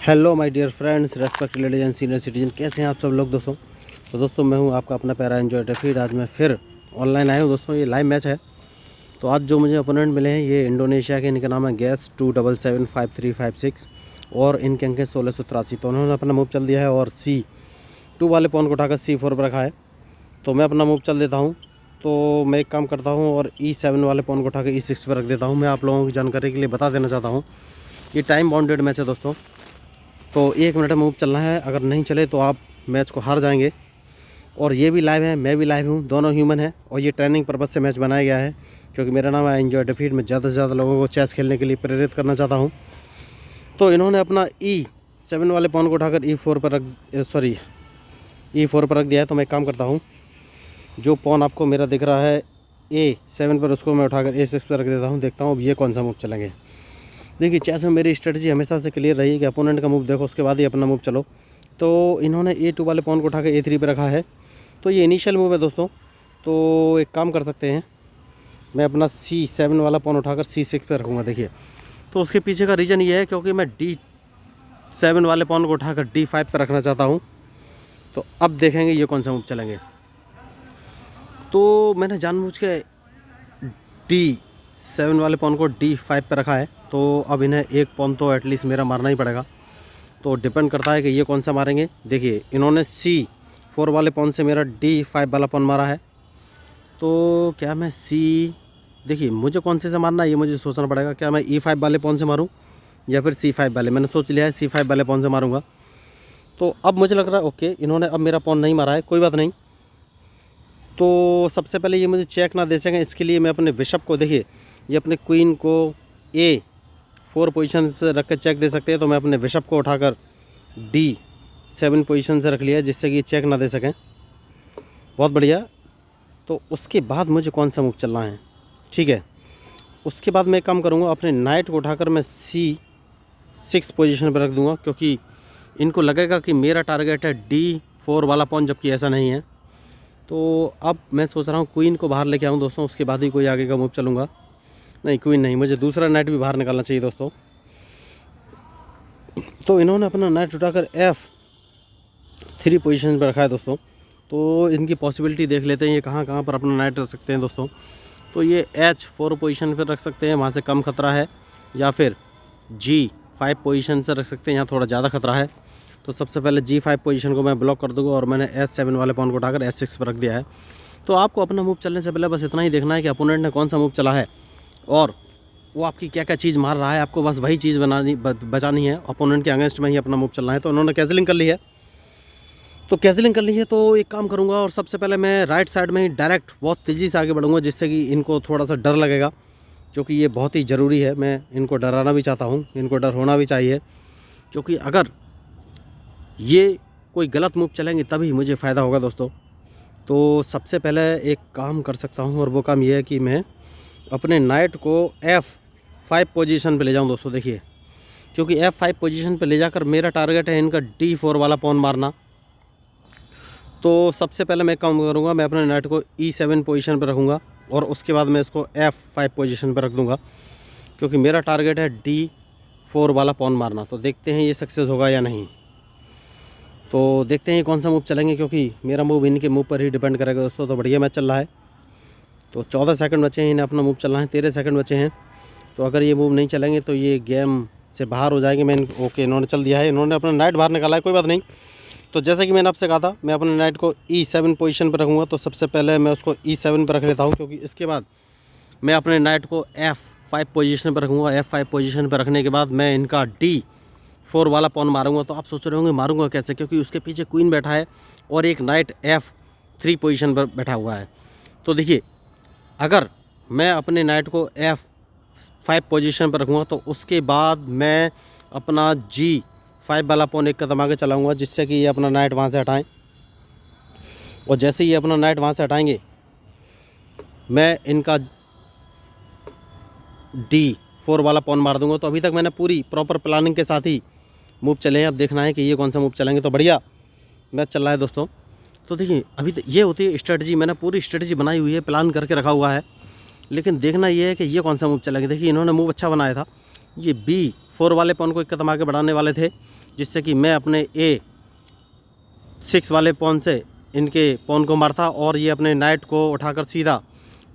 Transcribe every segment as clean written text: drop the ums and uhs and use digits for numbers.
Hello my dear friends, respect ladies and senior citizen, कैसे हैं आप सब लोग दोस्तों। तो दोस्तों मैं हूं आपका अपना प्यारा एंजॉय डेफिड। आज मैं फिर ऑनलाइन आया हूं दोस्तों। ये लाइव मैच है। तो आज जो मुझे ओपोनेंट मिले हैं ये इंडोनेशिया के, इनका नाम है गैस 2775356 और इनके अंक हैं 1683। तो उन्होंने अपना मूव चल दिया है और C2 वाले पॉन को उठाकर C4 पर रखा है। तो मैं अपना मूव चल देता हूँ। तो मैं एक काम करता हूँ और E7 वाले पॉन को उठाकर E6 पर रख देता हूँ। मैं आप लोगों की जानकारी के लिए बता देना चाहता हूँ, ये टाइम बाउंडेड मैच है दोस्तों। तो 1 मिनट में मूव चलना है, अगर नहीं चले तो आप मैच को हार जाएंगे। और ये भी लाइव है, मैं भी लाइव हूँ, दोनों ह्यूमन हैं। और ये ट्रेनिंग पर्पज़ से मैच बनाया गया है क्योंकि मेरा नाम है एंजॉय डेफीड। मैं ज़्यादा से ज़्यादा लोगों को चेस खेलने के लिए प्रेरित करना चाहता हूँ। तो इन्होंने अपना E7 वाले पॉन को उठाकर E4 पर रख दिया है। तो मैं एक काम करता हूँ, जो पॉन आपको मेरा दिख रहा है A7 पर, उसको मैं उठाकर A6 पर रख देता हूँ। देखता हूँ अब ये कौन सा मूव चलेंगे। देखिए, चेस में मेरी स्ट्रेटजी हमेशा से क्लियर रही है कि अपोनेंट का मूव देखो, उसके बाद ही अपना मूव चलो। तो इन्होंने A2 वाले पॉन को उठा के A3 पे रखा है। तो ये इनिशियल मूव है दोस्तों। तो एक काम कर सकते हैं, मैं अपना C7 वाला पॉन उठाकर C6 पे रखूँगा। देखिए, तो उसके पीछे का रीज़न ये है क्योंकि मैं D7 वाले पॉन को उठाकर D5 पर रखना चाहता हूँ। तो अब देखेंगे ये कौन सा मूव चलेंगे। तो मैंने जानबूझ के D7 वाले पॉन को D5 पर रखा है। तो अब इन्हें एक पॉन तो एटलीस्ट मेरा मारना ही पड़ेगा। तो डिपेंड करता है कि ये कौन सा मारेंगे। देखिए, इन्होंने C4 वाले पॉन से मेरा D5 वाला पॉन मारा है। तो क्या मैं देखिए, मुझे कौन से मारना है ये मुझे सोचना पड़ेगा। क्या मैं E5 वाले पॉन से मारूं या फिर C5 वाले। मैंने सोच लिया है C5 वाले पॉन से मारूंगा। तो अब मुझे लग रहा है ओके, इन्होंने अब मेरा पॉन नहीं मारा है, कोई बात नहीं। तो सबसे पहले ये मुझे चेक ना दे सकें, इसके लिए मैं अपने बिशप को, देखिए ये अपने क्वीन को A4 पोजीशन से रख कर चेक दे सकते हैं। तो मैं अपने बिशप को उठाकर D7 पोजीशन से रख लिया जिससे कि चेक ना दे सकें। बहुत बढ़िया। तो उसके बाद मुझे कौन सा मूव चलना है, ठीक है। उसके बाद मैं काम करूँगा, अपने नाइट को उठाकर मैं C6 पोजीशन पर रख दूँगा क्योंकि इनको लगेगा कि मेरा टारगेट है D4 वाला पॉन, जबकि ऐसा नहीं है। तो अब मैं सोच रहा हूँ क्वीन को बाहर लेके आऊँ दोस्तों, उसके बाद ही कोई आगे का मूव चलूँगा। नहीं, क्वीन नहीं, मुझे दूसरा नाइट भी बाहर निकालना चाहिए दोस्तों। तो इन्होंने अपना नाइट उठाकर F3 पोजीशन पर रखा है दोस्तों। तो इनकी पॉसिबिलिटी देख लेते हैं, ये कहाँ कहाँ पर अपना नाइट रख सकते हैं दोस्तों। तो ये H4 पोजीशन पर रख सकते हैं, वहाँ से कम खतरा है, या फिर G5 पोजीशन से रख सकते हैं, यहाँ थोड़ा ज़्यादा खतरा है। तो सबसे पहले G5 पोजीशन को मैं ब्लॉक कर दूंगा और मैंने S7 वाले पॉन को उठाकर S6 पर रख दिया है। तो आपको अपना मूव चलने से पहले बस इतना ही देखना है कि अपोनेंट ने कौन सा मूव चला है और वो आपकी क्या क्या चीज़ मार रहा है। आपको बस वही चीज़ बचानी है, अपोनेंट के अगेंस्ट में ही अपना मूव चलना है। तो उन्होंने कैंसिलिंग कर ली है। तो एक काम करूँगा और सबसे पहले मैं राइट साइड में ही डायरेक्ट बहुत तेज़ी से आगे बढ़ूँगा, जिससे कि इनको थोड़ा सा डर लगेगा, क्योंकि ये बहुत ही ज़रूरी है। मैं इनको डराना भी चाहता हूँ, इनको डर होना भी चाहिए, क्योंकि अगर ये कोई गलत मूव चलेंगे तभी मुझे फ़ायदा होगा दोस्तों। तो सबसे पहले एक काम कर सकता हूँ और वो काम ये है कि मैं अपने नाइट को F5 पोजीशन पे ले जाऊँ दोस्तों। देखिए, क्योंकि F5 पोजीशन पे ले जाकर मेरा टारगेट है इनका D4 वाला पॉन मारना। तो सबसे पहले मैं काम करूँगा, मैं अपने नाइट को E7 पोजीशन पर रखूँगा और उसके बाद मैं इसको F5 पोजीशन पर रख दूँगा, क्योंकि मेरा टारगेट है D4 वाला पॉन मारना। तो देखते हैं ये सक्सेस होगा या नहीं। तो देखते हैं कौन सा मूव चलेंगे, क्योंकि मेरा मूव इनके मूव पर ही डिपेंड करेगा दोस्तों। तो बढ़िया मैच चल रहा है। तो 14 सेकंड बचे हैं, इन्हें अपना मूव चलना है, 13 सेकंड बचे हैं। तो अगर ये मूव नहीं चलेंगे तो ये गेम से बाहर हो जाएंगे। ओके, इन्होंने चल दिया है, इन्होंने अपना नाइट बाहर निकाला है, कोई बात नहीं। तो जैसे कि मैंने आपसे कहा था, मैं अपने नाइट को E7 पोजीशन पर रखूँगा। तो सबसे पहले मैं उसको E7 पर रख लेता हूँ, क्योंकि इसके बाद मैं अपने नाइट को F5 पोजीशन पर रखूँगा। F5 पोजीशन पर रखने के बाद मैं इनका D4 वाला पॉन मारूंगा। तो आप सोच रहे होंगे मारूंगा कैसे, क्योंकि उसके पीछे क्वीन बैठा है और एक नाइट F3 पोजीशन पर बैठा हुआ है। तो देखिए, अगर मैं अपने नाइट को F5 पोजीशन पर रखूँगा तो उसके बाद मैं अपना G5 वाला पॉन एक कदम आगे चलाऊँगा, जिससे कि ये अपना नाइट वहाँ से हटाएं। और जैसे ही ये अपना नाइट वहाँ से हटाएंगे, मैं इनका D4 वाला पॉन मार दूंगा। तो अभी तक मैंने पूरी प्रॉपर प्लानिंग के साथ ही मूव चले हैं। अब देखना है कि ये कौन सा मूव चलेंगे। तो बढ़िया मैच चल रहा है दोस्तों। तो देखिए, अभी ये होती है स्ट्रेटजी, मैंने पूरी स्ट्रेटजी बनाई हुई है, प्लान करके रखा हुआ है। लेकिन देखना ये है कि ये कौन सा मूव चलेंगे। देखिए, इन्होंने मूव अच्छा बनाया था, ये B4 वाले पॉन को एक कदम आगे बढ़ाने वाले थे, जिससे कि मैं अपने A6 वाले पॉन से इनके पॉन को मारता और ये अपने नाइट को उठाकर सीधा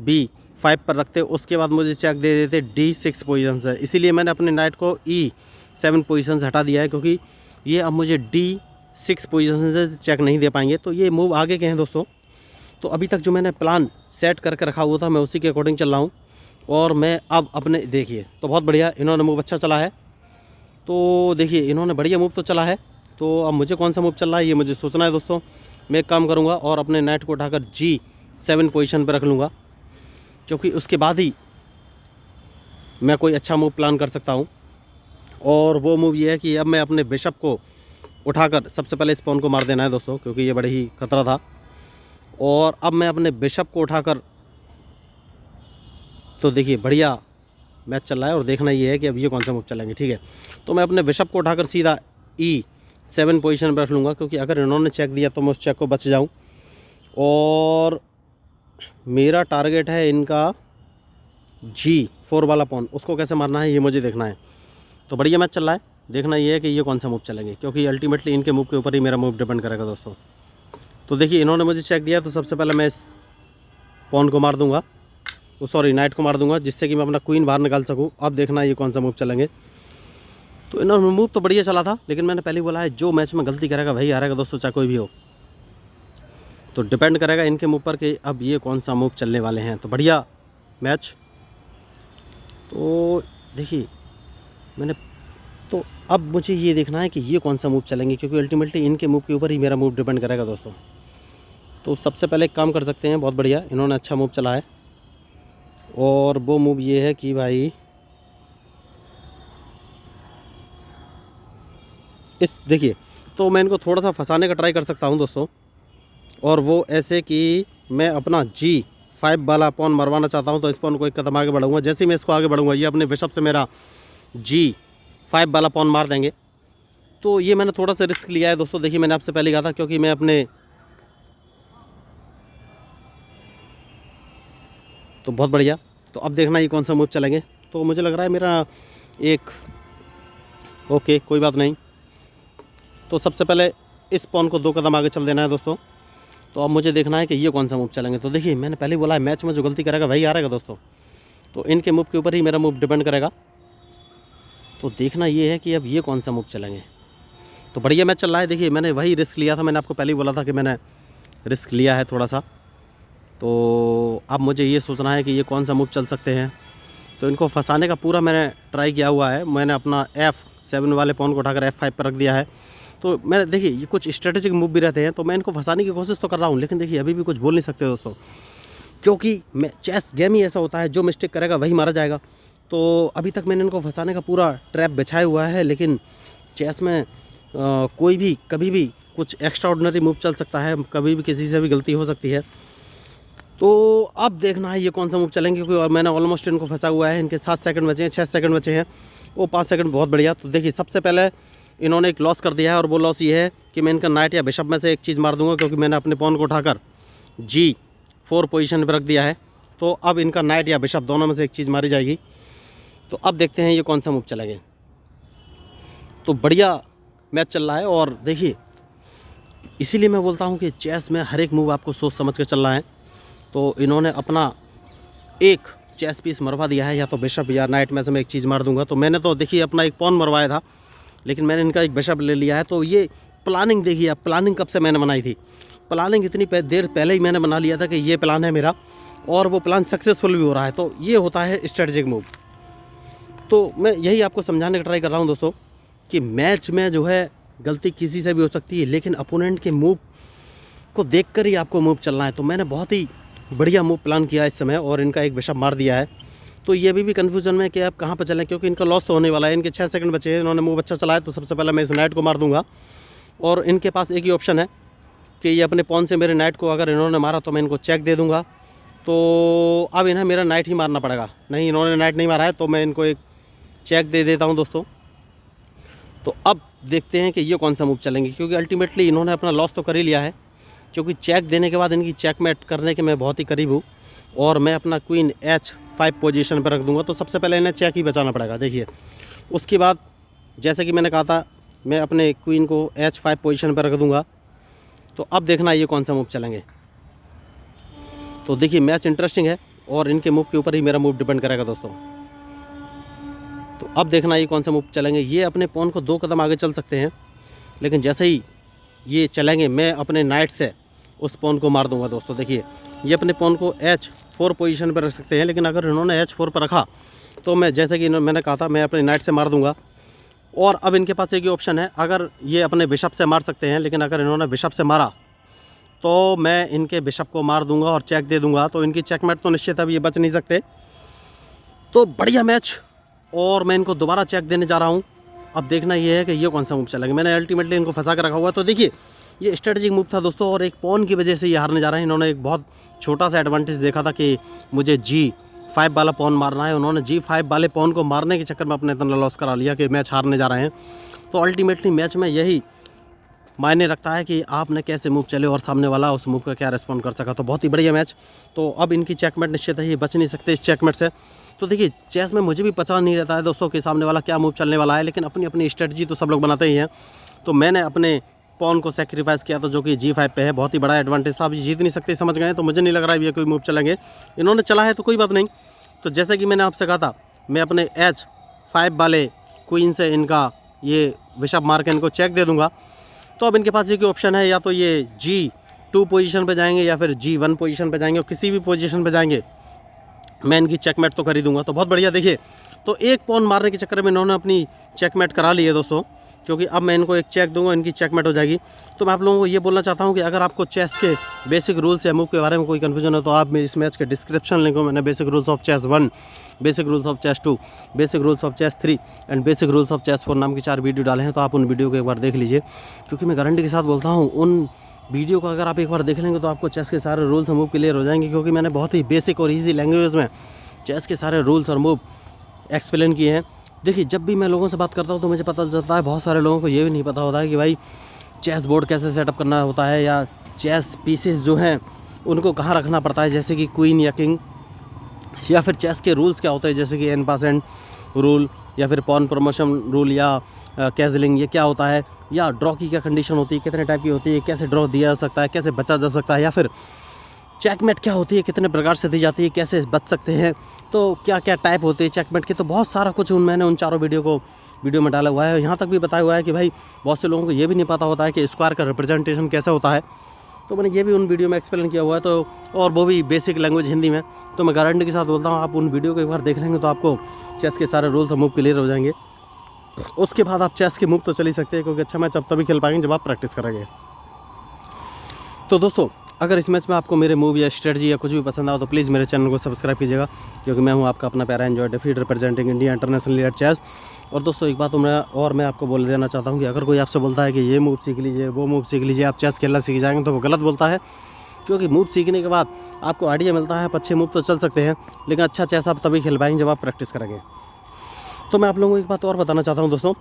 B5 पर रखते। उसके बाद मुझे चेक दे देते D6 पोजीशन से। इसीलिए मैंने अपने नाइट को E7 पोजीशन से हटा दिया है, क्योंकि ये अब मुझे D6 पोजीशन से चेक नहीं दे पाएंगे। तो ये मूव आगे के हैं दोस्तों। तो अभी तक जो मैंने प्लान सेट करके रखा हुआ था, मैं उसी के अकॉर्डिंग चल रहा हूँ। और मैं अब अपने देखिए तो बहुत बढ़िया इन्होंने मूव अच्छा चला है। तो देखिए इन्होंने बढ़िया मूव तो चला है। तो अब मुझे कौन सा मूव चल रहा है ये मुझे सोचना है दोस्तों। मैं एक काम करूँगा और अपने नाइट को उठाकर G7 पोजीशन पर रख लूँगा, क्योंकि उसके बाद ही मैं कोई अच्छा मूव प्लान कर सकता हूँ। और वो मूव ये है कि अब मैं अपने बिशप को उठाकर सबसे पहले इस पॉन को मार देना है दोस्तों, क्योंकि ये बड़े ही खतरा था। और अब मैं अपने बिशप को उठाकर, तो देखिए बढ़िया मैच चल रहा है और देखना ये है कि अब ये कौन सा मूव चलेंगे। ठीक है, तो मैं अपने बिशप को उठाकर सीधा E7 पोजीशन पर रख लूँगा, क्योंकि अगर इन्होंने चेक दिया तो मैं उस चेक को बच जाऊँ। और मेरा टारगेट है इनका G4 वाला पॉन, उसको कैसे मारना है ये मुझे देखना है। तो बढ़िया मैच चल रहा है, देखना ये है कि ये कौन सा मूव चलेंगे, क्योंकि अल्टीमेटली इनके मूव के ऊपर ही मेरा मूव डिपेंड करेगा दोस्तों। तो देखिए इन्होंने मुझे चेक दिया, तो सबसे पहले मैं इस पॉन को मार दूंगा, तो सॉरी नाइट को मार दूंगा, जिससे कि मैं अपना क्वीन बाहर निकाल सकूं। अब देखना ये कौन सा मूव चलेंगे। तो इन्होंने मूव तो बढ़िया चला था, लेकिन मैंने पहले ही बोला है जो मैच में गलती करेगा वही हारेगा दोस्तों, चाहे कोई भी हो। तो डिपेंड करेगा इनके मूव पर कि अब ये कौन सा मूव चलने वाले हैं। तो बढ़िया मैच। तो देखिए मैंने, तो अब मुझे ये देखना है कि ये कौन सा मूव चलेंगे, क्योंकि अल्टीमेटली इनके मूव के ऊपर ही मेरा मूव डिपेंड करेगा दोस्तों। तो सबसे पहले एक काम कर सकते हैं, बहुत बढ़िया इन्होंने अच्छा मूव चला है। और वो मूव ये है कि भाई इस देखिए, तो मैं इनको थोड़ा सा फंसाने का ट्राई कर सकता हूं दोस्तों। और वो ऐसे कि मैं अपना G5 वाला पॉन मरवाना चाहता हूं, तो इस पॉन को एक कदम आगे बढ़ाऊंगा। जैसे ही मैं इसको आगे बढ़ूंगा, ये अपने बिशप से मेरा G5 वाला पॉन मार देंगे। तो ये मैंने थोड़ा सा रिस्क लिया है दोस्तों। देखिए मैंने आपसे पहले कहा था, क्योंकि मैं अपने, तो बहुत बढ़िया। तो अब देखना ये कौन सा मूव चलेंगे। तो मुझे लग रहा है मेरा एक, ओके कोई बात नहीं। तो सबसे पहले इस पॉन को 2 कदम आगे चल देना है दोस्तों। तो अब मुझे देखना है कि ये कौन सा मूव चलेंगे। तो देखिए मैंने पहले बोला है मैच में जो गलती करेगा वही हारेगा दोस्तों। तो इनके मूव के ऊपर ही मेरा मूव डिपेंड करेगा। तो देखना ये है कि अब ये कौन सा मूव चलेंगे। तो बढ़िया मैच चल रहा है। देखिए मैंने वही रिस्क लिया था, मैंने आपको पहले ही बोला था कि मैंने रिस्क लिया है थोड़ा सा। तो अब मुझे ये सोचना है कि ये कौन सा मूव चल सकते हैं। तो इनको फंसाने का पूरा मैंने ट्राई किया हुआ है। मैंने अपना F7 वाले पॉन को उठाकर F5 पर रख दिया है। तो मैंने देखिए ये कुछ स्ट्रेटेजिक मूव भी रहते हैं, तो मैं इनको फंसाने की कोशिश तो कर रहा हूँ, लेकिन देखिए अभी भी कुछ बोल नहीं सकते दोस्तों, क्योंकि मैं चेस गेम ही ऐसा होता है, जो मिस्टेक करेगा वही मारा जाएगा। तो अभी तक मैंने इनको फंसाने का पूरा ट्रैप बिछाया हुआ है, लेकिन चेस में कोई भी कभी भी कुछ एक्स्ट्रा ऑर्डिनरी मूव चल सकता है, कभी भी किसी से भी गलती हो सकती है। तो अब देखना है ये कौन सा मूव चलेंगे, क्योंकि और मैंने ऑलमोस्ट इनको फंसा हुआ है। इनके 7 सेकंड बचे हैं, 6 सेकंड बचे हैं, वो 5 सेकंड, बहुत बढ़िया। तो देखिए सबसे पहले इन्होंने एक लॉस कर दिया है, और वो लॉस ये है कि मैं इनका नाइट या बिशप में से एक चीज़ मार दूंगा, क्योंकि मैंने अपने पॉन को उठाकर G4 पोजीशन पर रख दिया है। तो अब इनका नाइट या बिशप दोनों में से एक चीज़ मारी जाएगी। तो अब देखते हैं ये कौन सा मूव चलेंगे। तो बढ़िया मैच चल रहा है, और देखिए इसीलिए मैं बोलता हूँ कि चेस में हर एक मूव आपको सोच समझ कर चलना है। तो इन्होंने अपना एक चेस पीस मरवा दिया है, या तो बिशप या नाइट में से मैं एक चीज़ मार दूंगा। तो मैंने तो देखिए अपना एक पॉन मरवाया था, लेकिन मैंने इनका एक बिशप ले लिया है। तो ये प्लानिंग देखिए, अब प्लानिंग कब से मैंने बनाई थी, प्लानिंग इतनी देर पहले ही मैंने बना लिया था कि ये प्लान है मेरा, और वो प्लान सक्सेसफुल भी हो रहा है। तो ये होता है स्ट्रेटजिक मूव। तो मैं यही आपको समझाने का ट्राई कर रहा हूँ दोस्तों, कि मैच में जो है गलती किसी से भी हो सकती है, लेकिन अपोनेंट के मूव को देखकर ही आपको मूव चलना है। तो मैंने बहुत ही बढ़िया मूव प्लान किया इस समय, और इनका एक बिशप मार दिया है। तो ये अभी भी कन्फ्यूजन में कि आप कहाँ पर चलें, क्योंकि इनका लॉस तो होने वाला है। इनके 6 सेकंड बचे हैं, इन्होंने मूव अच्छा चलाया। तो सबसे पहले मैं इस नाइट को मार दूंगा, और इनके पास एक ही ऑप्शन है कि ये अपने पॉन से मेरे नाइट को अगर इन्होंने मारा तो मैं इनको चेक दे दूँगा। तो अब इन्हें मेरा नाइट ही मारना पड़ेगा। नहीं, इन्होंने नाइट नहीं मारा है, तो मैं इनको एक चेक दे देता हूँ दोस्तों। तो अब देखते हैं कि ये कौन सा मूव चलेंगे, क्योंकि अल्टीमेटली इन्होंने अपना लॉस तो कर ही लिया है, क्योंकि चेक देने के बाद इनकी चेकमेट करने के मैं बहुत ही करीब हूँ। और मैं अपना क्वीन H5 पोजीशन पर रख दूंगा। तो सबसे पहले इन्हें चेक ही बचाना पड़ेगा। देखिए, उसके बाद जैसे कि मैंने कहा था, मैं अपने क्वीन को H5 पोजीशन पर रख दूंगा। तो अब देखना ये कौन सा मूव चलेंगे। तो देखिए, मैच इंटरेस्टिंग है और इनके मूव के ऊपर ही मेरा मूव डिपेंड करेगा दोस्तों। तो अब देखना ये कौन सा मूव चलेंगे। ये अपने पॉन को 2 कदम आगे चल सकते हैं, लेकिन जैसे ही ये चलेंगे मैं अपने नाइट से उस पॉन को मार दूंगा दोस्तों। देखिए, ये अपने पॉन को H4 पोजीशन पर रख सकते हैं, लेकिन अगर इन्होंने H4 पर रखा तो मैं, जैसे कि मैंने कहा था, मैं अपने नाइट से मार दूंगा। और अब इनके पास एक ही ऑप्शन है, अगर ये अपने बिशप से मार सकते हैं, लेकिन अगर इन्होंने बिशप से मारा तो मैं इनके बिशप को मार दूंगा और चेक दे दूंगा। तो इनकी चेकमेट तो निश्चित है, अब ये बच नहीं सकते। तो बढ़िया मैच, और मैं इनको दोबारा चेक देने जा रहा हूँ। अब देखना ये है कि ये कौन सा मूव चलेगा। मैंने अल्टीमेटली इनको फंसा कर रखा हुआ है। तो देखिए, ये स्ट्रेटजिक मूव था दोस्तों, और एक पॉन की वजह से ये हारने जा रहे हैं। इन्होंने एक बहुत छोटा सा एडवांटेज देखा था कि मुझे G5 वाला पॉन मारना है। उन्होंने G5 वाले पॉन को मारने के चक्कर में अपने इतना लॉस करा लिया कि मैच हारने जा रहे हैं। तो अल्टीमेटली मैच में यही मायने रखता है कि आपने कैसे मूव चले और सामने वाला उस मूव का क्या रिस्पॉन्ड कर सका। तो बहुत ही बढ़िया मैच। तो अब इनकी चेकमेट निश्चित है, ये बच नहीं सकते इस चेकमेट से। तो देखिए, चेस में मुझे भी पता नहीं रहता है दोस्तों कि सामने वाला क्या मूव चलने वाला है, लेकिन अपनी अपनी स्ट्रेटजी तो सब लोग बनाते ही हैं। तो मैंने अपने पॉन को सेक्रीफाइस किया था, जो कि G5 पे है। बहुत ही बड़ा एडवांटेज था। अब जीत नहीं सकते, समझ गए। तो मुझे नहीं लग रहा है ये कोई मूव चलेंगे। इन्होंने चला है तो कोई बात नहीं। तो जैसे कि मैंने आपसे कहा था, मैं अपने H5 वाले क्वीन से इनका ये बिशप मार के इनको चेक दे दूंगा। तो अब इनके पास एक ऑप्शन है, या तो ये G2 पोजीशन पे जाएंगे या फिर G1 पोजीशन पे जाएंगे, और किसी भी पोजीशन पे जाएंगे मैं इनकी चेकमेट तो कर ही दूंगा। तो बहुत बढ़िया। देखिए, तो एक पॉन मारने के चक्कर में इन्होंने अपनी चेकमेट करा ली है दोस्तों, क्योंकि अब मैं इनको एक चेक दूंगा, इनकी चेकमेट हो जाएगी। तो मैं आप लोगों को ये बोलना चाहता हूँ कि अगर आपको चेस के बेसिक रूल्स या मूव के बारे में कोई कन्फ्यूजन है, तो आप मेरे इस मैच के डिस्क्रिप्शन लिंक में मैंने basic rules of chess 1, basic rules of chess 2, basic rules of chess 3 and basic rules of chess 4 नाम की 4 वीडियो डाले हैं। तो आप उन वीडियो को एक बार देख लीजिए, क्योंकि मैं गारंटी के साथ बोलता हूँ, उन वीडियो को अगर आप एक बार देख लेंगे तो आपको चेस के सारे रूल्स और मूव क्लियर हो जाएंगे। क्योंकि मैंने बहुत ही बेसिक और ईजी लैंग्वेज में चेस के सारे रूल्स और मूव एक्सप्लेन किए हैं। देखिए, जब भी मैं लोगों से बात करता हूँ तो मुझे पता चलता है बहुत सारे लोगों को ये भी नहीं पता होता है कि भाई चेस बोर्ड कैसे सेटअप करना होता है, या चेस पीसेस जो हैं उनको कहाँ रखना पड़ता है, जैसे कि क्वीन या किंग, या फिर चेस के रूल्स क्या होते हैं, जैसे कि n% रूल, या फिर पॉन प्रमोशन रूल, या कैजलिंग, ये क्या होता है, या ड्रॉ की क्या कंडीशन होती है, कितने टाइप की होती है, कैसे ड्रॉ दिया जा सकता है, कैसे बचा जा सकता है, या फिर चेकमेट क्या होती है, कितने प्रकार से दी जाती है, कैसे बच सकते हैं, तो क्या क्या टाइप होते हैं चेकमेट के। तो बहुत सारा कुछ मैंने उन चारों वीडियो में डाला हुआ है। यहाँ तक भी बताया हुआ है कि भाई बहुत से लोगों को ये भी नहीं पता होता है कि स्क्वायर का रिप्रेजेंटेशन कैसे होता है। तो मैंने ये भी उन वीडियो में एक्सप्लेन किया हुआ है, तो और वो भी बेसिक लैंग्वेज हिंदी में। तो मैं गारंटी के साथ बोलता हूँ, आप उन वीडियो को एक बार देख लेंगे तो आपको चेस के सारे रूल्स और मूव क्लियर हो जाएंगे। उसके बाद आप चेस के मूव तो चल ही सकते हैं, क्योंकि अच्छा मैच अब तभी खेल पाएंगे जब आप प्रैक्टिस करेंगे। तो दोस्तों, अगर इस मैच में आपको मेरे मूव या स्ट्रेटजी या कुछ भी पसंद आओ तो प्लीज़ मेरे चैनल को सब्सक्राइब कीजिएगा, क्योंकि मैं हूं आपका अपना प्यारा enjoy defeat representing India international at chess. और दोस्तों, एक बात मैं आपको बोल देना चाहता हूं कि अगर कोई आपसे बोलता है कि ये मूव सीख लीजिए, वो मूव सीख लीजिए, आप चेस खेलना सीख जाएंगे, तो वो गलत बोलता है। क्योंकि मूव सीखने के बाद आपको आइडिया मिलता है, अच्छे मूव तो चल सकते हैं, लेकिन अच्छा चेस आप तभी खेल पाएंगे जब आप प्रैक्टिस करेंगे। तो मैं आप लोगों को एक बात और बताना चाहता हूँ दोस्तों,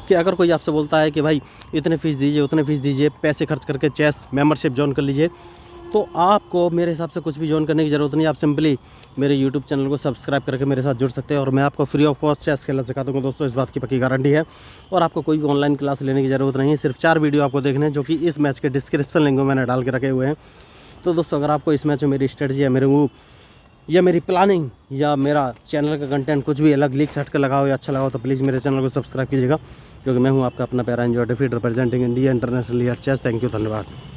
कि अगर कोई आपसे बोलता है कि भाई इतने फ़ीस दीजिए, उतने फ़ीस दीजिए, पैसे खर्च करके चेस मेंबरशिप ज्वाइन कर लीजिए, तो आपको मेरे हिसाब से कुछ भी ज्वाइन करने की ज़रूरत नहीं। आप सिंपली मेरे यूट्यूब चैनल को सब्सक्राइब करके मेरे साथ जुड़ सकते हैं, और मैं आपको फ्री ऑफ कॉस्ट चेस खेलना सिखा दूँगा दोस्तों, इस बात की पक्की गारंटी है। और आपको कोई भी ऑनलाइन क्लास लेने की ज़रूरत नहीं है, सिर्फ 4 वीडियो आपको देखने हैं, जो कि इस मैच के डिस्क्रिप्शन लिंक में मैंने डाल के रखे हुए हैं। तो दोस्तों, अगर आपको इस मैच में मेरी स्ट्रेटजी या मेरे मूव या मेरी प्लानिंग या मेरा चैनल का कंटेंट कुछ भी अलग लीक हट कर लगाओ या अच्छा लगाओ, तो प्लीज़ मेरे चैनल को सब्सक्राइब कीजिएगा, क्योंकि मैं हूं आपका अपना प्यारा enjoy defeat representing India international at chess. Thank you, धन्यवाद।